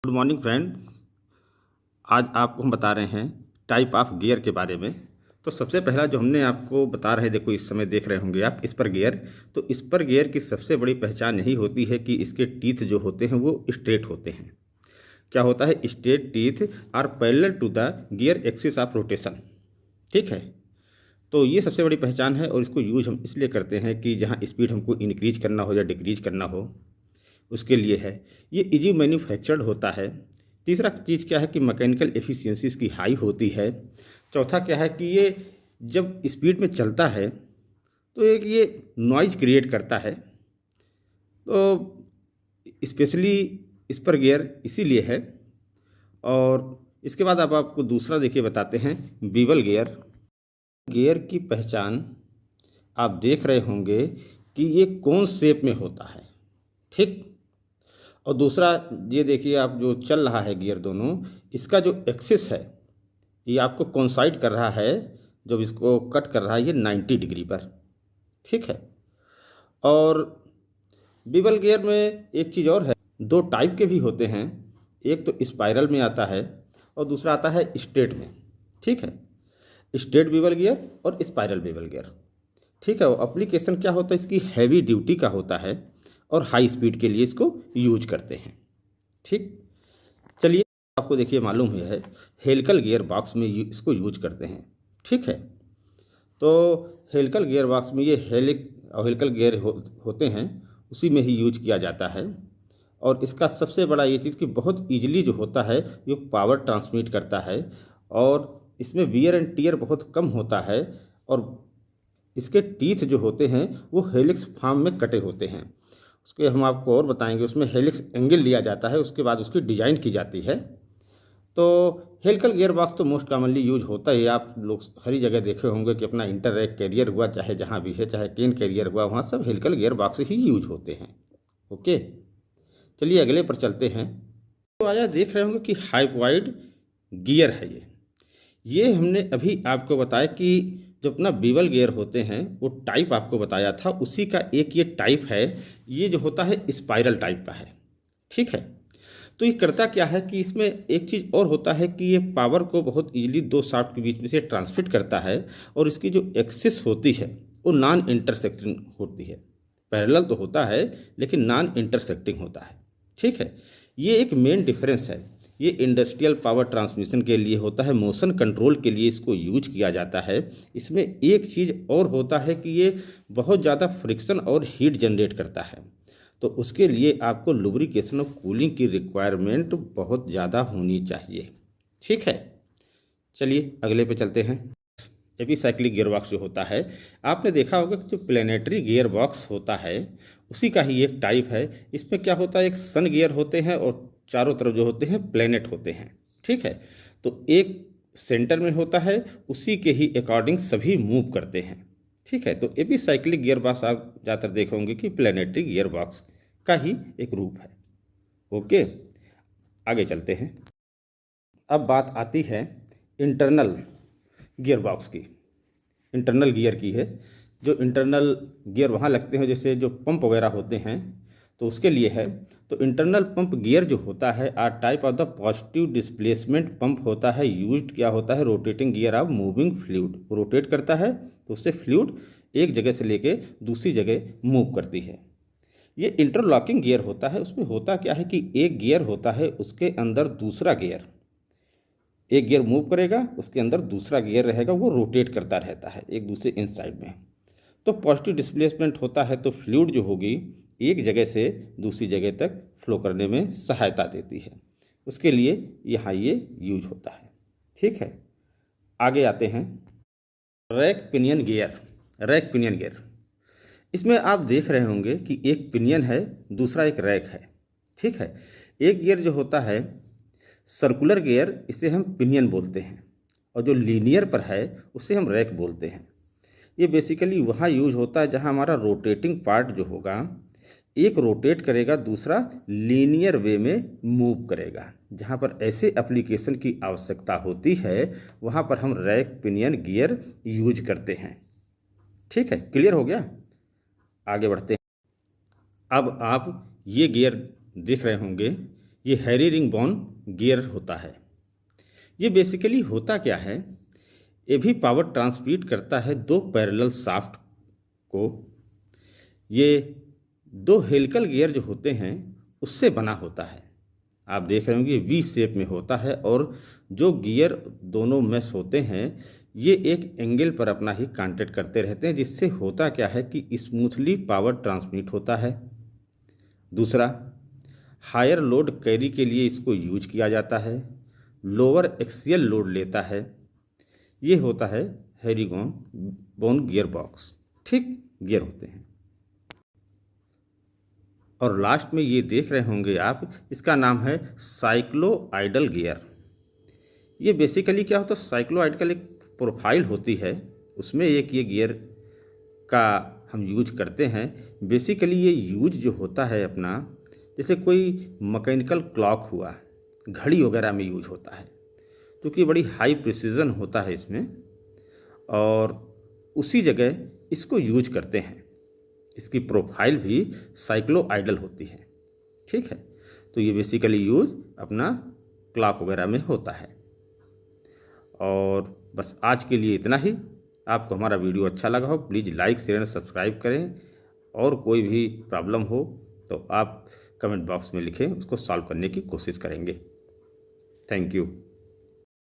Good morning friend. आज आपको हम बता रहे हैं टाइप ऑफ गियर के बारे में। तो सबसे पहला जो हमने आपको बता रहे हैं, देखो इस समय देख रहे होंगे आप स्पर गियर। तो स्पर गियर की सबसे बड़ी पहचान यही होती है कि इसके टीथ जो होते हैं वो स्ट्रेट होते हैं। क्या होता है? Straight teeth are parallel to the gear axis of rotation. ठीक है। तो ये सबसे बड़ी पहचान है और इसको यूज हम इसलिए करते हैं कि जहाँ स्पीड हमको इंक्रीज करना हो या डिक्रीज करना हो उसके लिए है। ये इजी मैन्युफैक्चर्ड होता है। तीसरा चीज़ क्या है कि मैकेनिकल एफिशिएंसी इसकी हाई होती है। चौथा क्या है कि ये जब स्पीड में चलता है तो एक ये नॉइज क्रिएट करता है। तो स्पेशली इस पर गियर इसीलिए है। और इसके बाद अब आपको दूसरा देखिए बताते हैं, बीवल गियर। गियर की पहचान आप देख रहे होंगे कि ये कौन शेप में होता है। ठीक। और दूसरा ये देखिए, आप जो चल रहा है गियर दोनों, इसका जो एक्सिस है ये आपको कोइंसाइड कर रहा है, जब इसको कट कर रहा है ये 90 डिग्री पर। ठीक है। और बीवल गियर में एक चीज़ और है, दो टाइप के भी होते हैं। एक तो स्पाइरल में आता है और दूसरा आता है स्ट्रेट में। ठीक है। स्ट्रेट बीवल गियर और स्पाइरल बीवल गियर। ठीक है। वो एप्लीकेशन क्या होता है इसकी, हैवी ड्यूटी का होता है और हाई स्पीड के लिए इसको यूज करते हैं। ठीक। चलिए, आपको देखिए मालूम है हेलिकल गियर बॉक्स में इसको यूज करते हैं। ठीक है। तो हेलिकल गियर बॉक्स में ये हेलिकल गियर होते हैं, उसी में ही यूज किया जाता है। और इसका सबसे बड़ा ये चीज़ कि बहुत ईजिली जो होता है ये पावर ट्रांसमिट करता है और इसमें वियर एंड टीयर बहुत कम होता है। और इसके टीथ जो होते हैं वो हेलिक्स फॉर्म में कटे होते हैं। उसके हम आपको और बताएंगे, उसमें हेलिक्स एंगल लिया जाता है, उसके बाद उसकी डिजाइन की जाती है। तो हेलिकल गियर बॉक्स तो मोस्ट कॉमनली यूज होता है, आप लोग हर जगह देखे होंगे कि अपना इंटर रैक कैरियर हुआ, चाहे जहाँ भी है, चाहे केन कैरियर हुआ, वहाँ सब हेलिकल गियर बॉक्स ही यूज होते हैं। ओके। चलिए अगले पर चलते हैं। तो आया देख रहे होंगे कि हाइपवाइड गियर है ये हमने अभी आपको बताया कि जो अपना बीवल गियर होते हैं वो टाइप आपको बताया था, उसी का एक ये टाइप है। ये जो होता है स्पाइरल टाइप का है। ठीक है। तो ये करता क्या है कि इसमें एक चीज़ और होता है कि ये पावर को बहुत इजीली दो शाफ्ट के बीच में से ट्रांसमिट करता है। और इसकी जो एक्सिस होती है वो नॉन इंटरसेक्टिंग होती है। पैरेलल तो होता है लेकिन नॉन इंटरसेक्टिंग होता है। ठीक है। ये एक मेन डिफरेंस है। ये इंडस्ट्रियल पावर ट्रांसमिशन के लिए होता है, मोशन कंट्रोल के लिए इसको यूज किया जाता है। इसमें एक चीज़ और होता है कि ये बहुत ज़्यादा फ्रिक्शन और हीट जनरेट करता है। तो उसके लिए आपको लुब्रिकेशन और कूलिंग की रिक्वायरमेंट बहुत ज़्यादा होनी चाहिए। ठीक है। चलिए अगले पे चलते हैं। एपिसाइक्लिक गियर बॉक्स जो होता है, आपने देखा होगा कि जो प्लेनेटरी गियर बॉक्स होता है उसी का ही एक टाइप है। इसमें क्या होता है, एक सन गियर होते हैं और चारों तरफ जो होते हैं प्लेनेट होते हैं। ठीक है। तो एक सेंटर में होता है, उसी के ही अकॉर्डिंग सभी मूव करते हैं। ठीक है। तो एपिसाइक्लिक गियर बॉक्स आप ज़्यादातर देखे होंगे कि प्लेनेटरी गियर बॉक्स का ही एक रूप है। ओके। आगे चलते हैं। अब बात आती है इंटरनल गियर बॉक्स की। इंटरनल गियर की है। जो इंटरनल गियर वहाँ लगते हैं जैसे जो पंप वगैरह होते हैं, तो उसके लिए है। तो इंटरनल पंप गियर जो होता है are type of the positive displacement pump होता है। यूज्ड क्या होता है, rotating gear of moving fluid, rotate करता है तो उससे फ्लूइड एक जगह से लेके दूसरी जगह मूव करती है। ये इंटरलॉकिंग गियर होता है। उसमें होता क्या है कि एक गियर होता है, उसके अंदर दूसरा गियर, एक गियर मूव करेगा उसके अंदर दूसरा गियर रहेगा, वो रोटेट करता रहता है एक दूसरे इनसाइड में। तो पॉजिटिव डिस्प्लेसमेंट होता है तो फ्लूइड जो होगी एक जगह से दूसरी जगह तक फ्लो करने में सहायता देती है। उसके लिए यहाँ ये यूज होता है। ठीक है। आगे आते हैं rack pinion gear. Rack pinion gear, इसमें आप देख रहे होंगे कि एक पिनियन है, दूसरा एक रैक है। ठीक है। एक गियर जो होता है सर्कुलर गियर, इसे हम पिनियन बोलते हैं, और जो लीनियर पर है उसे हम रैक बोलते हैं। ये बेसिकली वहाँ यूज होता है जहाँ हमारा रोटेटिंग पार्ट जो होगा, एक रोटेट करेगा दूसरा लीनियर वे में मूव करेगा। जहाँ पर ऐसे एप्लीकेशन की आवश्यकता होती है वहाँ पर हम रैक पिनियन गियर यूज करते हैं। ठीक है। क्लियर हो गया। आगे बढ़ते हैं। अब आप ये गियर देख रहे होंगे, ये हैरी रिंग बोन गियर होता है। ये बेसिकली होता क्या है, ये भी पावर ट्रांसमिट करता है दो पैरेलल शाफ्ट को। ये दो हेलिकल गियर जो होते हैं उससे बना होता है। आप देख रहे होंगे वी शेप में होता है और जो गियर दोनों मेश होते हैं ये एक एंगल पर अपना ही कांटेक्ट करते रहते हैं, जिससे होता क्या है कि स्मूथली पावर ट्रांसमिट होता है। दूसरा, हायर लोड कैरी के लिए इसको यूज किया जाता है, लोअर एक्सियल लोड लेता है। ये होता है हैरिगन बोन गियर बॉक्स, ठीक गियर होते हैं। और लास्ट में ये देख रहे होंगे आप, इसका नाम है साइक्लो आइडल गियर। ये बेसिकली क्या होता है, साइक्लो आइडल एक प्रोफाइल होती है, उसमें एक ये गियर का हम यूज करते हैं। बेसिकली ये यूज जो होता है अपना, जैसे कोई मैकेनिकल क्लॉक हुआ, घड़ी वगैरह में यूज होता है, क्योंकि बड़ी हाई प्रिसीजन होता है इसमें, और उसी जगह इसको यूज करते हैं। इसकी प्रोफाइल भी साइक्लो आइडल होती है, ठीक है। तो ये बेसिकली यूज अपना क्लॉक वगैरह में होता है। और बस आज के लिए इतना ही। आपको हमारा वीडियो अच्छा लगा हो please like share and subscribe करें, और कोई भी प्रॉब्लम हो तो आप कमेंट बॉक्स में लिखें, उसको सॉल्व करने की कोशिश करेंगे। Thank you.